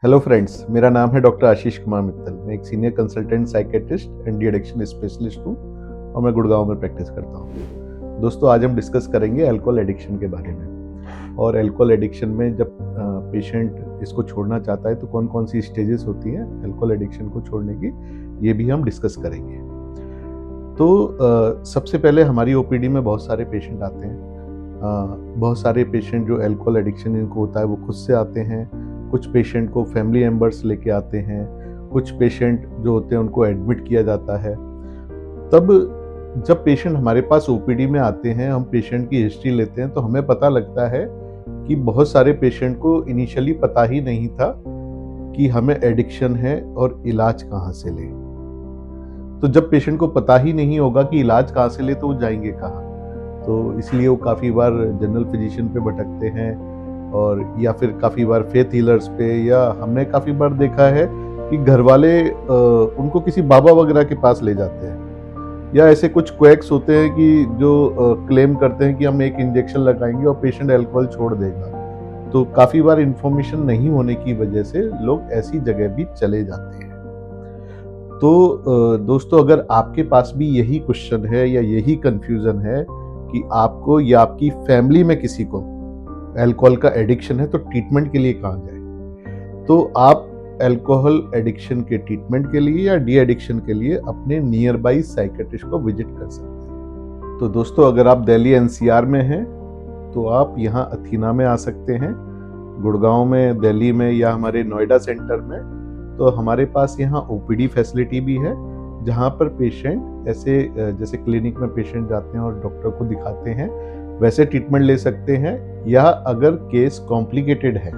Hello friends, मेरा नाम है डॉक्टर आशीष कुमार मित्तल। मैं एक senior consultant psychiatrist and de addiction specialist हूँ और मैं गुड़गांव में प्रैक्टिस करता हूँ। दोस्तों, आज हम डिस्कस करेंगे अल्कोहल एडिक्शन के बारे में। और अल्कोहल एडिक्शन में जब पेशेंट इसको छोड़ना चाहता है तो कौन कौन सी स्टेजेस होती हैं अल्कोहल एडिक्शन को छोड़ने की, ये भी हम डिस्कस करेंगे। तो सबसे पहले हमारी ओपीडी में बहुत सारे पेशेंट आते हैं। बहुत सारे पेशेंट जो अल्कोहल एडिक्शन इनको होता है वो खुद से आते हैं। कुछ पेशेंट को फैमिली मेम्बर्स लेके आते हैं। कुछ पेशेंट जो होते हैं उनको एडमिट किया जाता है। तब जब पेशेंट हमारे पास ओपीडी में आते हैं, हम पेशेंट की हिस्ट्री लेते हैं तो हमें पता लगता है कि बहुत सारे पेशेंट को इनिशियली पता ही नहीं था कि हमें एडिक्शन है और इलाज कहाँ से लें। तो जब पेशेंट को पता ही नहीं होगा कि इलाज कहाँ से ले तो वो जाएंगे कहाँ। तो इसलिए वो काफ़ी बार जनरल फिजिशियन पे भटकते हैं और या फिर काफ़ी बार फेथ हीलर्स पे, या हमने काफ़ी बार देखा है कि घर वाले उनको किसी बाबा वगैरह के पास ले जाते हैं। या ऐसे कुछ क्वैक्स होते हैं कि जो क्लेम करते हैं कि हम एक इंजेक्शन लगाएंगे और पेशेंट अल्कोहल छोड़ देगा। तो काफ़ी बार इंफॉर्मेशन नहीं होने की वजह से लोग ऐसी जगह भी चले जाते हैं। तो दोस्तों, अगर आपके पास भी यही क्वेश्चन है या यही कंफ्यूजन है कि आपको या आपकी फैमिली में किसी को अल्कोहल का एडिक्शन है तो ट्रीटमेंट के लिए कहाँ जाए, तो आप अल्कोहल एडिक्शन के ट्रीटमेंट के लिए या डी एडिक्शन के लिए अपने नियर बाई साइकेट्रिस्ट को विजिट कर सकते हैं। तो दोस्तों, अगर आप दिल्ली एनसीआर में हैं तो आप यहाँ अथीना में आ सकते हैं। गुड़गांव में, दिल्ली में या हमारे नोएडा सेंटर में तो हमारे पास यहाँ ओपीडी फैसिलिटी भी है, जहाँ पर पेशेंट ऐसे जैसे क्लिनिक में पेशेंट जाते हैं और डॉक्टर को दिखाते हैं वैसे ट्रीटमेंट ले सकते हैं। या अगर केस कॉम्प्लिकेटेड है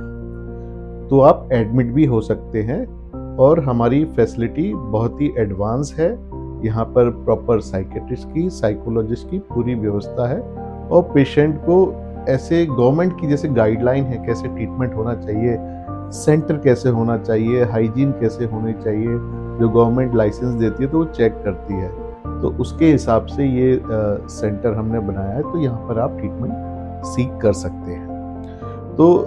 तो आप एडमिट भी हो सकते हैं। और हमारी फैसिलिटी बहुत ही एडवांस है। यहाँ पर प्रॉपर साइकेट्रिस्ट की, साइकोलॉजिस्ट की पूरी व्यवस्था है। और पेशेंट को ऐसे गवर्नमेंट की जैसे गाइडलाइन है कैसे ट्रीटमेंट होना चाहिए, सेंटर कैसे होना चाहिए, हाइजीन कैसे होनी चाहिए, जो गवर्नमेंट लाइसेंस देती है तो वो चेक करती है। तो उसके हिसाब से ये सेंटर हमने बनाया है, तो यहाँ पर आप ट्रीटमेंट सीख कर सकते हैं। तो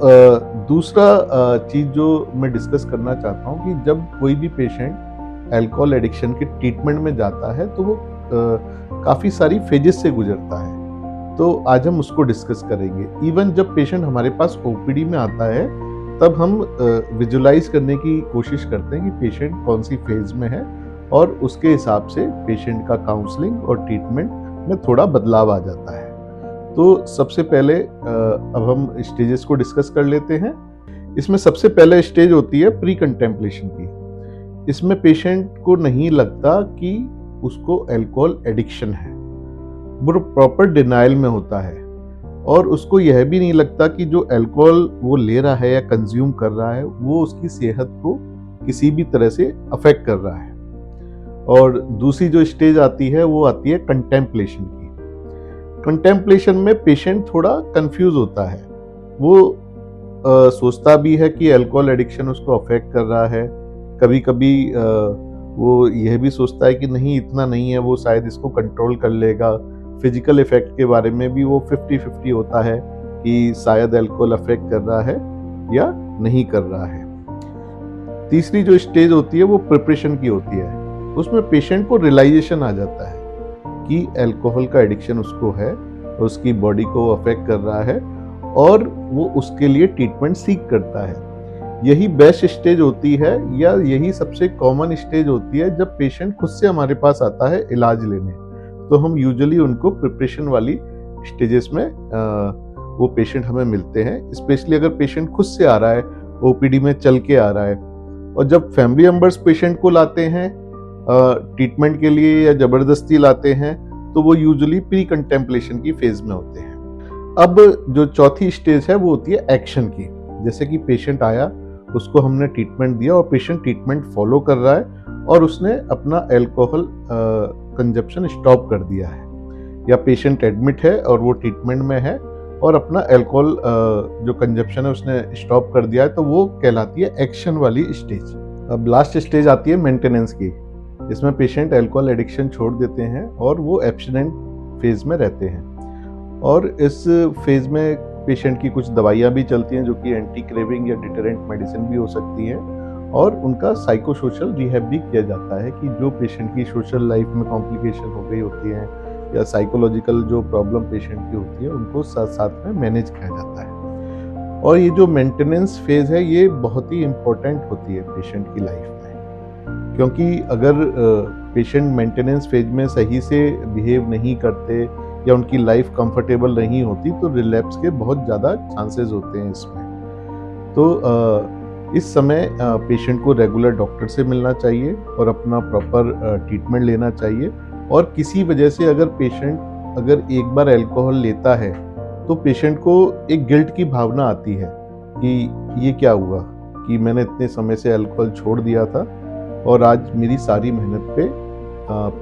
दूसरा चीज़ जो मैं डिस्कस करना चाहता हूँ कि जब कोई भी पेशेंट अल्कोहल एडिक्शन के ट्रीटमेंट में जाता है तो वो काफ़ी सारी फेजेस से गुजरता है। तो आज हम उसको डिस्कस करेंगे। इवन जब पेशेंट हमारे पास ओपीडी में आता है तब हम विजुलाइज करने की कोशिश करते हैं कि पेशेंट कौन सी फेज में है, और उसके हिसाब से पेशेंट का काउंसलिंग और ट्रीटमेंट में थोड़ा बदलाव आ जाता है। तो सबसे पहले अब हम स्टेजेस को डिस्कस कर लेते हैं। इसमें सबसे पहले स्टेज होती है प्री कंटेम्पलेशन की। इसमें पेशेंट को नहीं लगता कि उसको अल्कोहल एडिक्शन है, वो प्रॉपर डिनाइल में होता है। और उसको यह भी नहीं लगता कि जो अल्कोहल वो ले रहा है या कंज्यूम कर रहा है वो उसकी सेहत को किसी भी तरह से अफेक्ट कर रहा है। और दूसरी जो स्टेज आती है वो आती है कंटेम्पलेशन की। कंटेम्पलेशन में पेशेंट थोड़ा कंफ्यूज होता है। वो सोचता भी है कि अल्कोहल एडिक्शन उसको अफेक्ट कर रहा है। कभी कभी वो यह भी सोचता है कि नहीं, इतना नहीं है, वो शायद इसको कंट्रोल कर लेगा। फिजिकल इफेक्ट के बारे में भी वो 50-50 होता है कि शायद अल्कोहल अफेक्ट कर रहा है या नहीं कर रहा है। तीसरी जो स्टेज होती है वो प्रिपरेशन की होती है। उसमें पेशेंट को रियलाइजेशन आ जाता है कि अल्कोहल का एडिक्शन उसको है, उसकी बॉडी को अफेक्ट कर रहा है और वो उसके लिए ट्रीटमेंट सीख करता है। यही बेस्ट स्टेज होती है या यही सबसे कॉमन स्टेज होती है जब पेशेंट खुद से हमारे पास आता है इलाज लेने। तो हम यूजुअली उनको प्रिपरेशन वाली स्टेजेस में वो पेशेंट हमें मिलते हैं। स्पेशली अगर पेशेंट खुद से आ रहा है, ओपीडी में चल के आ रहा है। और जब फैमिली मेंबर्स पेशेंट को लाते हैं ट्रीटमेंट के लिए या जबरदस्ती लाते हैं तो वो यूजुअली प्री कंटेम्पलेशन की फेज में होते हैं। अब जो चौथी स्टेज है वो होती है एक्शन की। जैसे कि पेशेंट आया, उसको हमने ट्रीटमेंट दिया और पेशेंट ट्रीटमेंट फॉलो कर रहा है और उसने अपना अल्कोहल कंजप्शन स्टॉप कर दिया है, या पेशेंट एडमिट है और वो ट्रीटमेंट में है और अपना अल्कोहल जो कंजप्शन है उसने स्टॉप कर दिया है, तो वो कहलाती है एक्शन वाली स्टेज। अब लास्ट स्टेज आती है मेंटेनेंस की। इसमें पेशेंट अल्कोहल एडिक्शन छोड़ देते हैं और वो एब्स्टिनेंट फेज में रहते हैं। और इस फेज में पेशेंट की कुछ दवाइयाँ भी चलती हैं जो कि एंटी क्रेविंग या डिटरेंट मेडिसिन भी हो सकती हैं, और उनका साइको सोशल रिहैब भी किया जाता है कि जो पेशेंट की सोशल लाइफ में कॉम्प्लिकेशन हो गई होती हैं या साइकोलॉजिकल जो प्रॉब्लम पेशेंट की होती है उनको साथ साथ में मैनेज किया जाता है। और ये जो मेंटेनेंस फेज है ये बहुत ही इम्पोर्टेंट होती है पेशेंट की लाइफ में, क्योंकि अगर पेशेंट मेंटेनेंस फेज में सही से बिहेव नहीं करते या उनकी लाइफ कंफर्टेबल नहीं होती तो रिलैप्स के बहुत ज़्यादा चांसेस होते हैं इसमें। तो इस समय पेशेंट को रेगुलर डॉक्टर से मिलना चाहिए और अपना प्रॉपर ट्रीटमेंट लेना चाहिए। और किसी वजह से अगर पेशेंट अगर एक बार अल्कोहल लेता है तो पेशेंट को एक गिल्ट की भावना आती है कि ये क्या हुआ कि मैंने इतने समय से अल्कोहल छोड़ दिया था और आज मेरी सारी मेहनत पे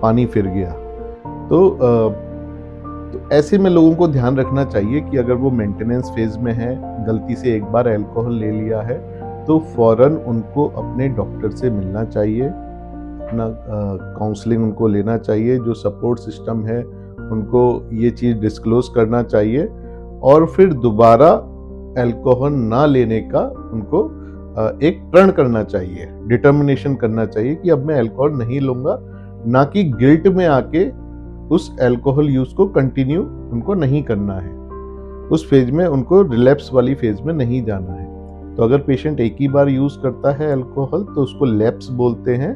पानी फिर गया। तो ऐसे में लोगों को ध्यान रखना चाहिए कि अगर वो मेंटेनेंस फेज में है, गलती से एक बार अल्कोहल ले लिया है, तो फौरन उनको अपने डॉक्टर से मिलना चाहिए, अपना काउंसलिंग उनको लेना चाहिए, जो सपोर्ट सिस्टम है उनको ये चीज़ डिस्क्लोज करना चाहिए और फिर दोबारा अल्कोहल ना लेने का उनको एक प्रण करना चाहिए, डिटर्मिनेशन करना चाहिए कि अब मैं अल्कोहल नहीं लूँगा, ना कि गिल्ट में आके उस अल्कोहल यूज को कंटिन्यू उनको नहीं करना है। उस फेज में उनको रिलैप्स वाली फेज में नहीं जाना है। तो अगर पेशेंट एक ही बार यूज करता है अल्कोहल तो उसको लैप्स बोलते हैं,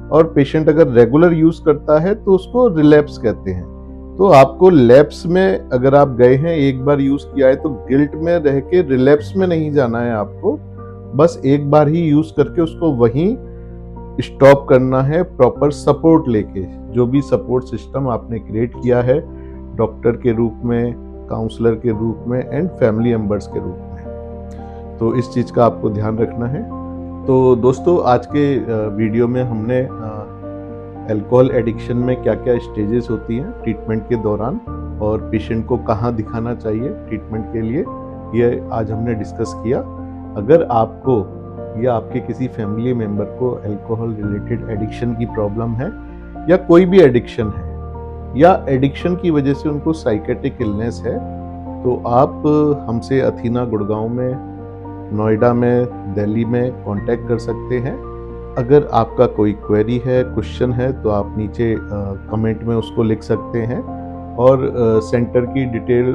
और पेशेंट अगर रेगुलर यूज करता है तो उसको रिलैप्स कहते हैं। तो आपको लैप्स में अगर आप गए हैं, एक बार यूज किया है, तो गिल्ट में रह के रिलैप्स में नहीं जाना है आपको, बस एक बार ही यूज करके उसको वहीं स्टॉप करना है, प्रॉपर सपोर्ट लेके। जो भी सपोर्ट सिस्टम आपने क्रिएट किया है डॉक्टर के रूप में, काउंसलर के रूप में एंड फैमिली मेंबर्स के रूप में, तो इस चीज़ का आपको ध्यान रखना है। तो दोस्तों, आज के वीडियो में हमने अल्कोहल एडिक्शन में क्या क्या स्टेजेस होती हैं ट्रीटमेंट के दौरान और पेशेंट को कहाँ दिखाना चाहिए ट्रीटमेंट के लिए, ये आज हमने डिस्कस किया। अगर आपको या आपके किसी फैमिली मेंबर को अल्कोहल रिलेटेड एडिक्शन की प्रॉब्लम है या कोई भी एडिक्शन है या एडिक्शन की वजह से उनको साइकेट्रिक इलनेस है, तो आप हमसे अथीना गुड़गांव में, नोएडा में, दिल्ली में कांटेक्ट कर सकते हैं। अगर आपका कोई क्वेरी है, क्वेश्चन है, तो आप नीचे कमेंट में उसको लिख सकते हैं और सेंटर की डिटेल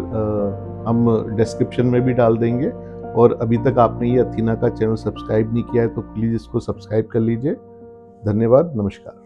हम डिस्क्रिप्शन में भी डाल देंगे। और अभी तक आपने ये अथीना का चैनल सब्सक्राइब नहीं किया है तो प्लीज़ इसको सब्सक्राइब कर लीजिए। धन्यवाद, नमस्कार।